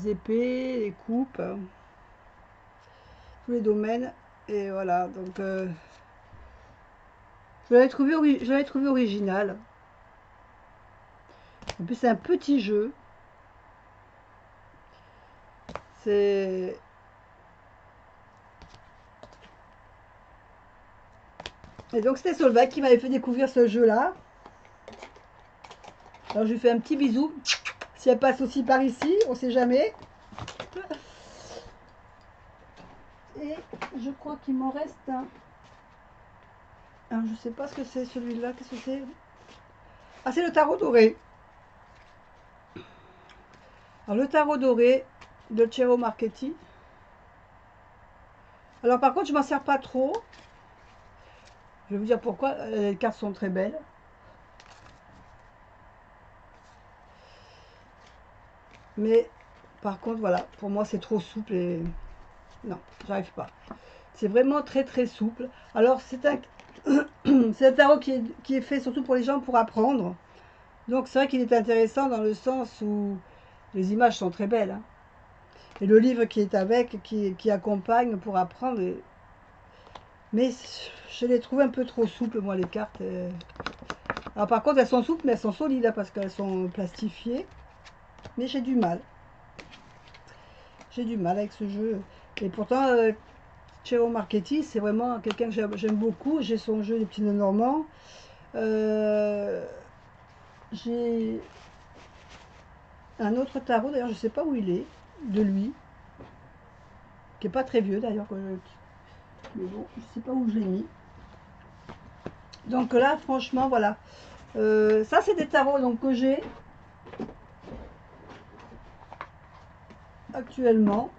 S1: épées, les coupes, tous les domaines. Et voilà, donc je l'avais trouvé original. En plus, c'est un petit jeu. C'est... Et donc c'était Solveig qui m'avait fait découvrir ce jeu-là. Alors je lui fais un petit bisou. Si elle passe aussi par ici, on ne sait jamais. Et je crois qu'il m'en reste un. Alors, je ne sais pas ce que c'est celui-là. Qu'est-ce que c'est? Ah, c'est le tarot doré. Alors le tarot doré de Cero Marchetti. Alors par contre, je m'en sers pas trop. Je vais vous dire pourquoi. Les cartes sont très belles. Mais par contre, voilà, pour moi, c'est trop souple et non, j'arrive pas. C'est vraiment très souple. Alors c'est un c'est un tarot qui est fait surtout pour les gens pour apprendre. Donc c'est vrai qu'il est intéressant dans le sens où les images sont très belles. Hein. Et le livre qui est avec, qui accompagne pour apprendre, Mais je les trouve un peu trop souples, moi, les cartes. Alors par contre, elles sont souples, mais elles sont solides, hein, parce qu'elles sont plastifiées. Mais j'ai du mal. J'ai du mal avec ce jeu. Et pourtant, Ciro Marchetti, c'est vraiment quelqu'un que j'aime beaucoup. J'ai son jeu Les Petits Normands. J'ai un autre tarot, d'ailleurs, je ne sais pas où il est, de lui, qui n'est pas très vieux d'ailleurs. Mais bon, je ne sais pas où je l'ai mis. Donc là, franchement, voilà. Ça, c'est des tarots donc, que j'ai actuellement.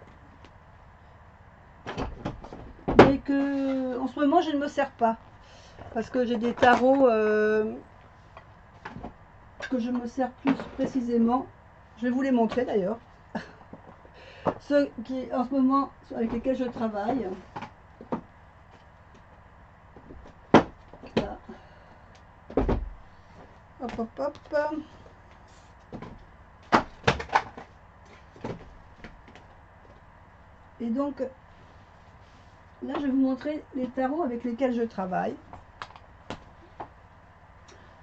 S1: Mais que, en ce moment, je ne me sers pas. Parce que j'ai des tarots que je me sers plus précisément. Je vais vous les montrer d'ailleurs. Ceux qui, en ce moment, avec lesquels je travaille. Là. Hop, hop, hop. Et donc, là, je vais vous montrer les tarots avec lesquels je travaille.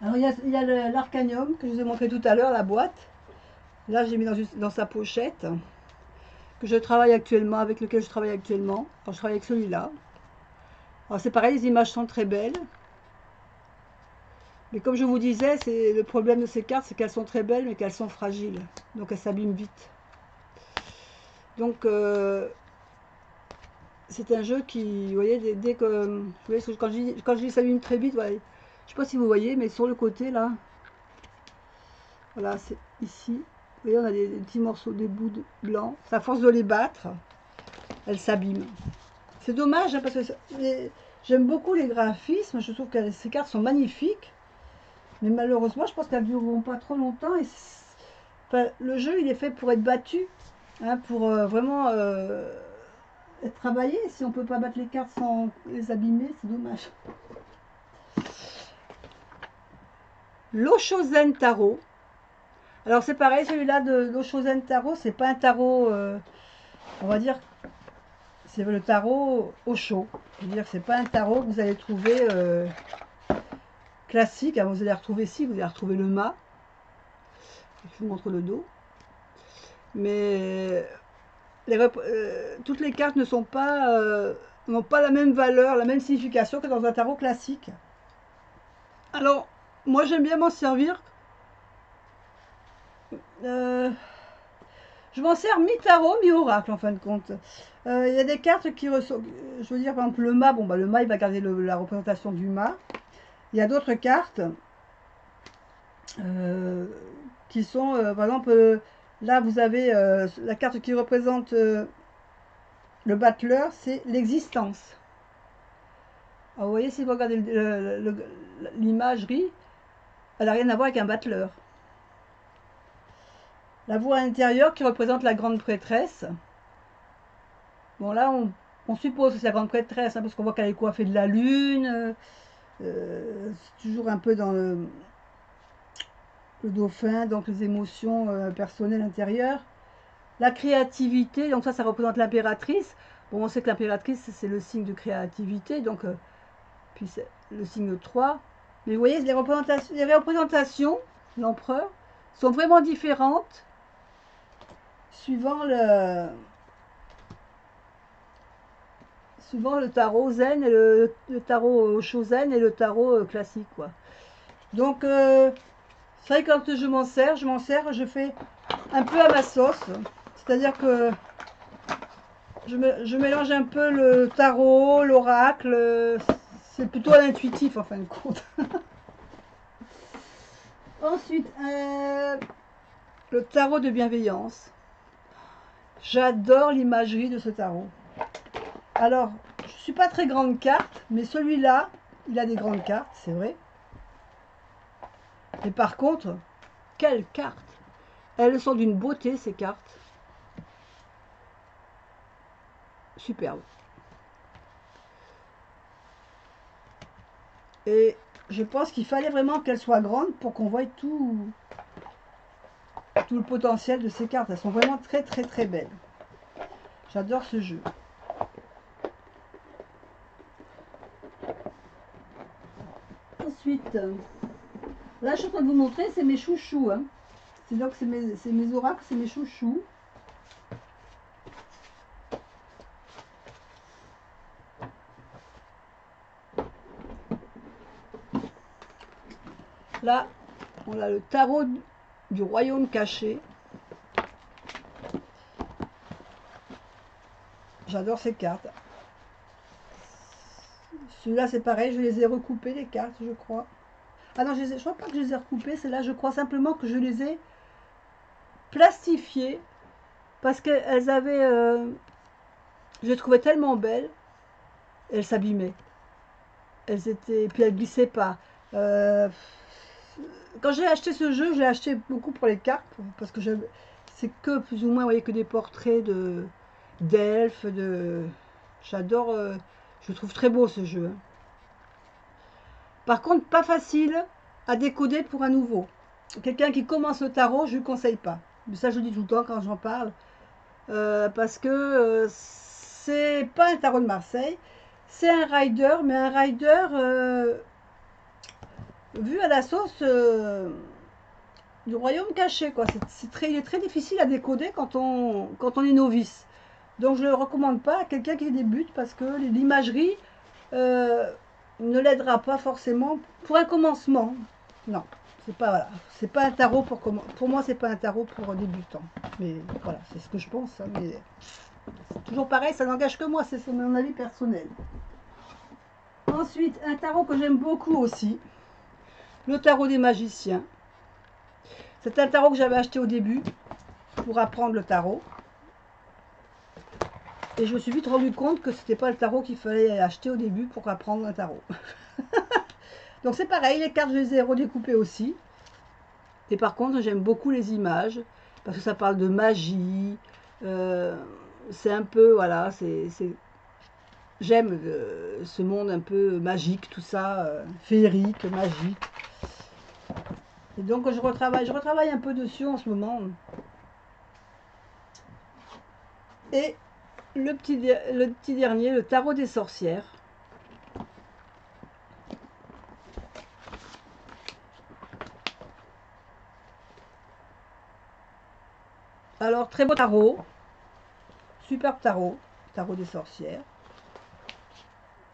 S1: Alors, il y a l'arcanium que je vous ai montré tout à l'heure, la boîte. Là, j'ai mis dans sa pochette que je travaille actuellement, avec lequel je travaille actuellement. Alors, je travaille avec celui-là. Alors, c'est pareil, les images sont très belles. Mais comme je vous disais, c'est le problème de ces cartes, c'est qu'elles sont très belles, mais qu'elles sont fragiles. Donc, elles s'abîment vite. Donc, c'est un jeu qui, vous voyez, dès que, vous voyez, quand je dis s'abîme très vite, voilà, je ne sais pas si vous voyez, mais sur le côté, là, voilà, c'est ici. Vous voyez, on a des petits morceaux, des bouts blancs. À force de les battre, elles s'abîment. C'est dommage, hein, parce que j'aime beaucoup les graphismes. Je trouve que ces cartes sont magnifiques. Mais malheureusement, je pense qu'elles ne dureront pas trop longtemps. Et enfin, le jeu, il est fait pour être battu. Hein, pour vraiment être travaillé. Si on ne peut pas battre les cartes sans les abîmer, c'est dommage. L'Oshozen Tarot. Alors c'est pareil, celui-là de l'Oshozen Tarot, c'est pas un tarot, on va dire, c'est le tarot Osho. C'est-à-dire que c'est pas un tarot que vous allez trouver classique. Alors, vous allez retrouver ici, vous allez retrouver le mât. Je vous montre le dos. Mais toutes les cartes ne sont pas, n'ont pas la même valeur, la même signification que dans un tarot classique. Alors, moi j'aime bien m'en servir. Je m'en sers mi-tarot, mi-oracle en fin de compte. Il y a des cartes qui ressortent. Je veux dire, par exemple, le mât. Bon, bah, le mât, il va garder la représentation du mât. Il y a d'autres cartes qui sont, par exemple, là, vous avez la carte qui représente le battleur, c'est l'existence. Alors, vous voyez, si vous regardez l'imagerie, elle n'a rien à voir avec un battleur. La voix intérieure qui représente la grande prêtresse. Bon, là, on suppose que c'est la grande prêtresse, hein, parce qu'on voit qu'elle est coiffée de la lune. C'est toujours un peu dans le dauphin, donc les émotions personnelles intérieures. La créativité, donc ça représente l'impératrice. Bon, on sait que l'impératrice, c'est le signe de créativité, donc puis c'est le signe 3. Mais vous voyez, les représentations, l'empereur, sont vraiment différentes suivant le tarot zen et le tarot shozen et le tarot classique, quoi. Donc c'est vrai que quand je m'en sers, je fais un peu à ma sauce. C'est-à-dire que je mélange un peu le tarot, l'oracle. C'est plutôt à l'intuitif en fin de compte. Ensuite, le tarot de bienveillance. J'adore l'imagerie de ce tarot. Alors, je ne suis pas très grande carte, mais celui-là, il a des grandes cartes, c'est vrai. Et par contre, quelles cartes! Elles sont d'une beauté, ces cartes. Superbe. Et je pense qu'il fallait vraiment qu'elles soient grandes pour qu'on voie tout le potentiel de ces cartes. Elles sont vraiment très très très belles. J'adore ce jeu. Ensuite, là, je suis en train de vous montrer, c'est mes chouchous. Hein. C'est donc c'est mes oracles, c'est mes chouchous. Là, on a le tarot du royaume caché. J'adore ces cartes. Celui-là, c'est pareil, je les ai recoupées, les cartes, je crois. Ah non, je crois pas que je les ai recoupées, c'est là, je crois simplement que je les ai plastifiées parce qu'elles avaient... je les trouvais tellement belles, elles s'abîmaient. Elles étaient... Puis elles glissaient pas. Quand j'ai acheté ce jeu, je l'ai acheté beaucoup pour les cartes, parce que c'est que plus ou moins, vous voyez, que des portraits d'elfes, J'adore, je trouve très beau ce jeu. Par contre, pas facile à décoder pour un nouveau. Quelqu'un qui commence le tarot, je ne lui conseille pas. Mais ça, je le dis tout le temps quand j'en parle. Parce que c'est pas un tarot de Marseille, c'est un rider, mais un rider vu à la sauce du royaume caché, quoi. Il est très difficile à décoder quand on est novice. Donc je ne le recommande pas à quelqu'un qui débute parce que l'imagerie ne l'aidera pas forcément pour un commencement. Non, c'est pas, voilà, c'est pas un tarot pour moi, c'est pas un tarot pour débutants. Mais voilà, c'est ce que je pense. Hein, mais toujours pareil, ça n'engage que moi, c'est mon avis personnel. Ensuite, un tarot que j'aime beaucoup aussi, le tarot des magiciens. C'est un tarot que j'avais acheté au début pour apprendre le tarot. Et je me suis vite rendu compte que c'était pas le tarot qu'il fallait acheter au début pour apprendre un tarot. Donc c'est pareil, les cartes je les ai redécoupées aussi. Et par contre j'aime beaucoup les images parce que ça parle de magie. C'est un peu, voilà, j'aime ce monde un peu magique, tout ça, féerique, magique. Et donc je retravaille un peu dessus en ce moment. Et le petit dernier, le tarot des sorcières. Alors, très beau tarot. Superbe tarot. Tarot des sorcières.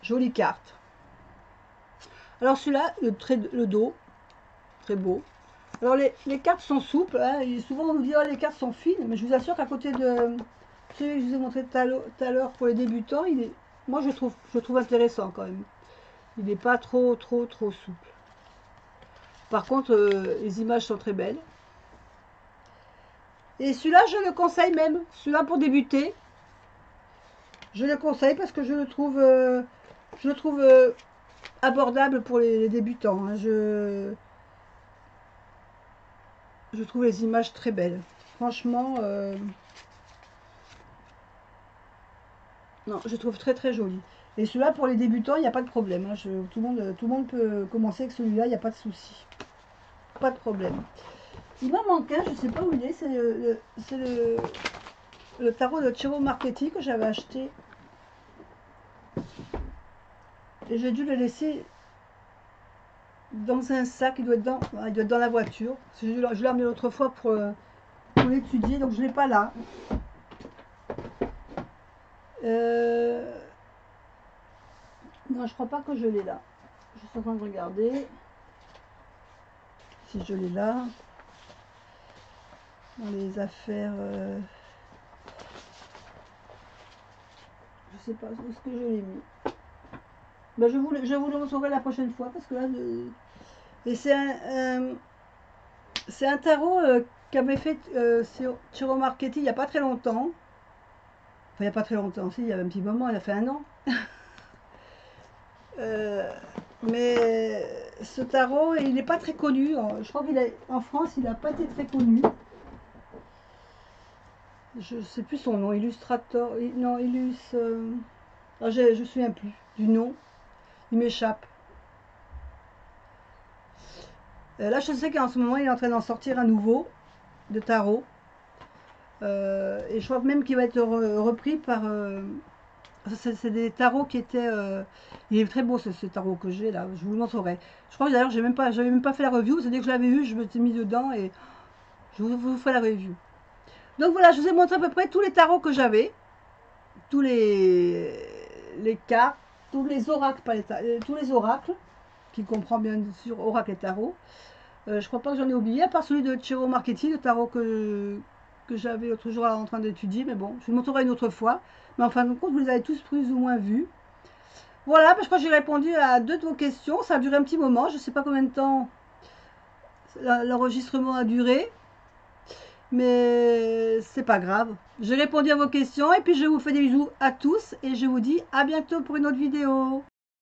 S1: Jolie carte. Alors celui-là, le dos, très beau. Alors les cartes sont souples. Hein, et souvent on nous dit oh, les cartes sont fines. Mais je vous assure qu'à côté de celui que je vous ai montré tout à l'heure pour les débutants, moi je trouve intéressant quand même. Il n'est pas trop souple. Par contre, les images sont très belles. Et celui-là, je le conseille même. Celui-là pour débuter, je le conseille parce que je le trouve abordable pour les débutants. Hein. Je trouve les images très belles. Franchement, non, je trouve très joli. Et celui-là, pour les débutants, il n'y a pas de problème. Hein. Tout le monde peut commencer avec celui-là, il n'y a pas de souci. Pas de problème. Il m'en manque un, je ne sais pas où il est. C'est le tarot de Ciro Marchetti que j'avais acheté. Et j'ai dû le laisser dans un sac. Il doit être dans la voiture. Je l'ai amené l'autre fois pour l'étudier, donc je ne l'ai pas là. Non, je crois pas que je l'ai là. Je suis en train de regarder si je l'ai là. Dans les affaires. Je sais pas où est-ce que je l'ai mis. Ben, je vous le montrerai la prochaine fois parce que là. Et c'est un tarot qu'avait fait Ciro Marchetti il n'y a pas très longtemps. Enfin, il n'y a pas très longtemps, si, il y avait un petit moment, il a fait 1 an. Mais ce tarot, il n'est pas très connu. Je crois qu'en France, il n'a pas été très connu. Je ne sais plus son nom, illustrateur. Non, je ne me souviens plus du nom. Il m'échappe. Là, je sais qu'en ce moment, il est en train d'en sortir un nouveau de tarot. Et je crois même qu'il va être repris par C'est des tarots qui étaient... il est très beau ce tarot que j'ai là, je vous le montrerai. Je crois que d'ailleurs j'avais même pas fait la review, c'est dès que je l'avais eu, je me suis mis dedans et vous ferai la review. Donc voilà, je vous ai montré à peu près tous les tarots que j'avais, tous les cartes, tous les oracles, pas tous les oracles, qui comprend bien sûr oracle et tarot. Je crois pas que j'en ai oublié, à part celui de Chiro Marchetti, le tarot que j'avais l'autre jour en train d'étudier, mais bon, je vous montrerai une autre fois. Mais en fin de compte, vous les avez tous plus ou moins vus. Voilà, je crois que j'ai répondu à 2 de vos questions. Ça a duré un petit moment, je ne sais pas combien de temps l'enregistrement a duré, mais c'est pas grave. J'ai répondu à vos questions et puis je vous fais des bisous à tous et je vous dis à bientôt pour une autre vidéo.